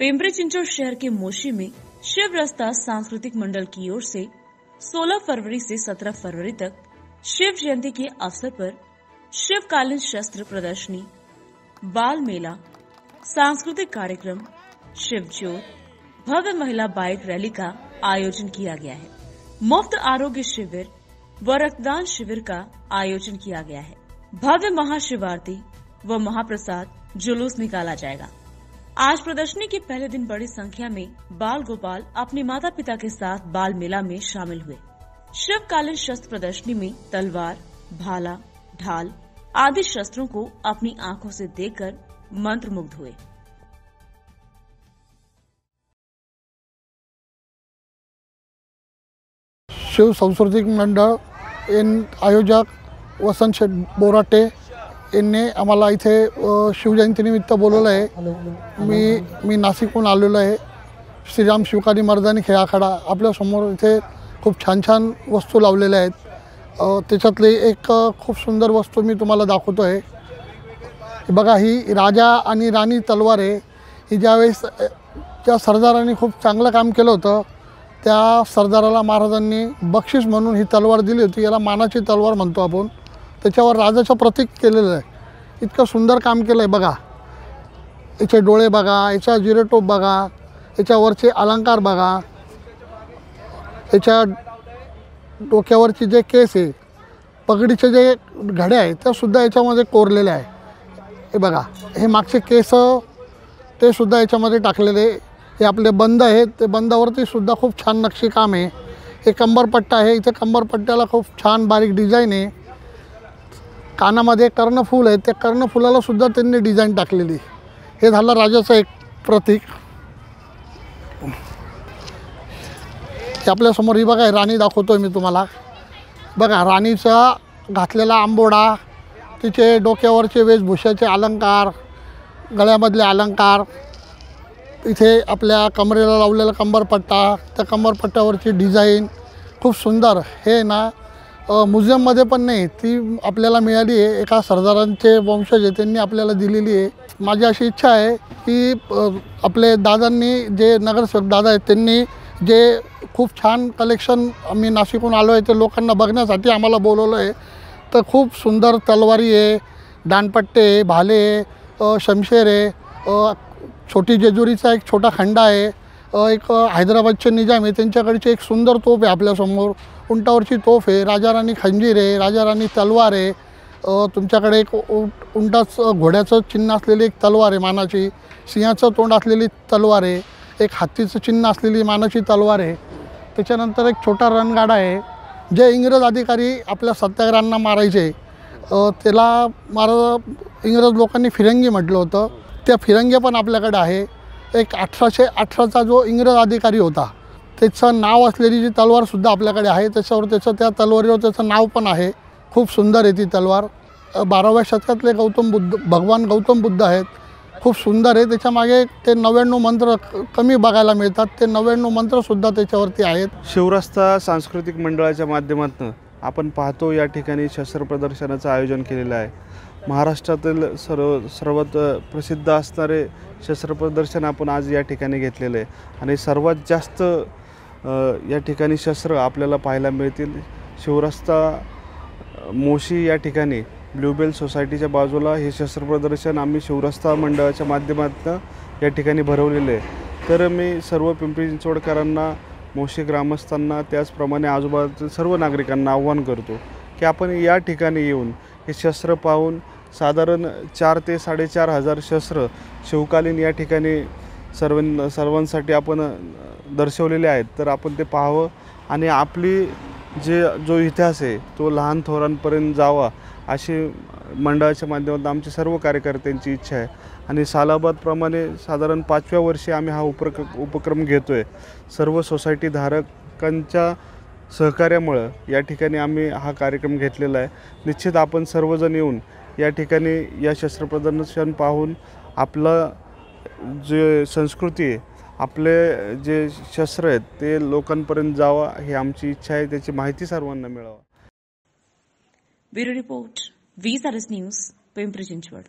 पिंपरी चिंचवड शहर के मोशी में शिव रस्ता सांस्कृतिक मंडल की ओर से 16 फरवरी से 17 फरवरी तक शिव जयंती के अवसर पर शिवकालीन शस्त्र प्रदर्शनी, बाल मेला, सांस्कृतिक कार्यक्रम, शिव ज्योत, भव्य महिला बाइक रैली का आयोजन किया गया है। मुफ्त आरोग्य शिविर व रक्तदान शिविर का आयोजन किया गया है। भव्य महाशिवरात्रि व महाप्रसाद जुलूस निकाला जाएगा। आज प्रदर्शनी के पहले दिन बड़ी संख्या में बाल गोपाल अपने माता पिता के साथ बाल मेला में शामिल हुए। शिवकालीन शस्त्र प्रदर्शनी में तलवार, भाला, ढाल आदि शस्त्रों को अपनी आंखों से देखकर मंत्रमुग्ध हुए। शिव सांस्कृतिक मंडळ आयोजक वसंत शेठ बोराटे यांनी आम्हाला इथे शिवजयंतीनिमित्त बोलवलं आहे। मी नाशिकहून आलेलो आहे। श्रीराम शिवकाली मर्दानी खेळ आखाडा आपल्यासमोर इथे खूप छान छान वस्तू लावलेल्या आहेत। त्याच्यातली एक खूप सुंदर वस्तू मी तुम्हाला दाखवतो आहे। बघा, ही राजा आणि राणी तलवार आहे। ही ज्यावेळेस त्या सरदारांनी खूप चांगलं काम केलं होतं, त्या सरदाराला महाराजांनी बक्षीस म्हणून ही तलवार दिली होती। याला मानाची तलवार म्हणतो आपण। त्याच्यावर राजाचं प्रतीक केलेलं आहे। इतकं सुंदर काम केलं आहे। बघा, याचे डोळे बघा, याचा जिरेटोप बघा, याच्यावरचे अलंकार बघा, याच्या डोक्यावरची जे केस आहे, पगडीचे जे घडे आहेत ते सुद्धा याच्यामध्ये कोरलेले आहे। हे बघा, हे मागचे केस ते सुद्धा याच्यामध्ये टाकलेले। हे आपले बंद आहेत, ते बंदावरती सुद्धा खूप छान नक्षीकाम आहे। हे कंबरपट्टा आहे, इथे कंबरपट्ट्याला खूप छान बारीक डिझाईन आहे। कानामध्ये कर्णफूल आहे, त्या कर्णफुलाला सुद्धा त्यांनी डिझाईन टाकलेली। हे झालं राजाचं एक प्रतीक। हे आपल्यासमोर ही बघा, राणी दाखवतोय मी तुम्हाला। बघा, राणीचा घातलेला आंबोडा, तिचे डोक्यावरचे वेशभूषाचे अलंकार, गळ्यामधले अलंकार, इथे आपल्या कमरेला लावलेला कंबरपट्टा, त्या कंबरपट्ट्यावरची डिझाईन खूप सुंदर। हे ना म्युझियममध्ये पण नाही, ती आपल्याला मिळाली आहे। एका सरदारांचे वंशज आहे, त्यांनी आपल्याला दिलेली आहे। माझी अशी इच्छा आहे की आपले दादांनी, जे नगरसेवक दादा आहेत, त्यांनी जे खूप छान कलेक्शन, आम्ही नाशिकहून आलो आहे, ते लोकांना बघण्यासाठी आम्हाला बोलवलं आहे। तर खूप सुंदर तलवारी आहे, दांडपट्टे आहे, भाले आहे, शमशेर आहे, छोटी जेजुरीचा एक छोटा खंडा आहे, एक हैदराबादचे निजाम आहे त्यांच्याकडची एक सुंदर तोफ आहे आपल्यासमोर, उंटावरची तोफ आहे, राजा राणी खंजीर आहे, राजा राणी तलवार आहे, तुमच्याकडे एक उंटाच घोड्याचं चिन्ह असलेली एक तलवार आहे मानाची, सिंहाचं तोंड असलेली तलवार आहे, एक हत्तीचं चिन्ह असलेली मानाची तलवार आहे। त्याच्यानंतर एक छोटा रणगाडा आहे, जे इंग्रज अधिकारी आपल्या सत्याग्रहांना मारायचे, त्याला इंग्रज लोकांनी फिरंगी म्हटलं होतं। त्या फिरंग्या पण आपल्याकडे आहे। एक 1818चा जो इंग्रज अधिकारी होता, त्याचं नाव असलेली जी तलवारसुद्धा आपल्याकडे आहे। त्याच्यावर त्या तलवारीवर त्याचं नाव पण आहे। खूप सुंदर आहे ती तलवार। 12व्या शतकातले भगवान गौतम बुद्ध आहेत, खूप सुंदर आहे। त्याच्यामागे ते 99 मंत्र कमी बघायला मिळतात, ते 99 मंत्रसुद्धा त्याच्यावरती आहेत। शिवरस्ता सांस्कृतिक मंडळाच्या माध्यमातून आपण पाहतो, या ठिकाणी शस्त्र प्रदर्शनाचं आयोजन केलेलं आहे। महाराष्ट्रातील सर्वात प्रसिद्ध असणारे शस्त्र प्रदर्शन आपण आज या ठिकाणी घेतलेलं आहे। आणि सर्वात जास्त या ठिकाणी शस्त्र आपल्याला पाहायला मिळतील शिवरस्ता मोशी या ठिकाणी ब्ल्यूबेल सोसायटीच्या बाजूला हे शस्त्र प्रदर्शन आम्ही शिवरस्ता मंडळाच्या माध्यमातून या ठिकाणी भरवलेले आहे। तर मी सर्व पिंपरी चिंचवडकरांना, मोशी ग्रामस्थांना, त्याचप्रमाणे आजूबाजूतील सर्व नागरिकांना आव्हान करतो की आपण या ठिकाणी येऊन हे शस्त्र पाहून, साधारण 4 ते 4,500 शस्त्र शिवकालीन या ठिकाणी सर्वांसाठी आपण दर्शवलेले आहेत। तर आपण ते पाहावं आणि आपली जो इतिहास आहे तो लहान थोरांपर्यंत जावा, अशी मंडळाच्या माध्यमातून आमची सर्व कार्यकर्त्यांची इच्छा आहे। आणि सालाबादप्रमाणे साधारण 5व्या वर्षी आम्ही हा उपक्रम घेतो आहे। सर्व सोसायटी धारकांच्या सहकार्यामुळे या ठिकाणी आम्ही हा कार्यक्रम घेतलेला आहे। निश्चित आपण सर्वजण येऊन या ठिकाणी या शस्त्र प्रदर्शन पाहून आपलं जे संस्कृती आहे, आपले जे शस्त्र आहेत ते लोकांपर्यंत जावा, ही आमची इच्छा आहे। त्याची माहिती सर्वांना मिळावा। Bureau report, VSRS news, Pimpri Chinchwad.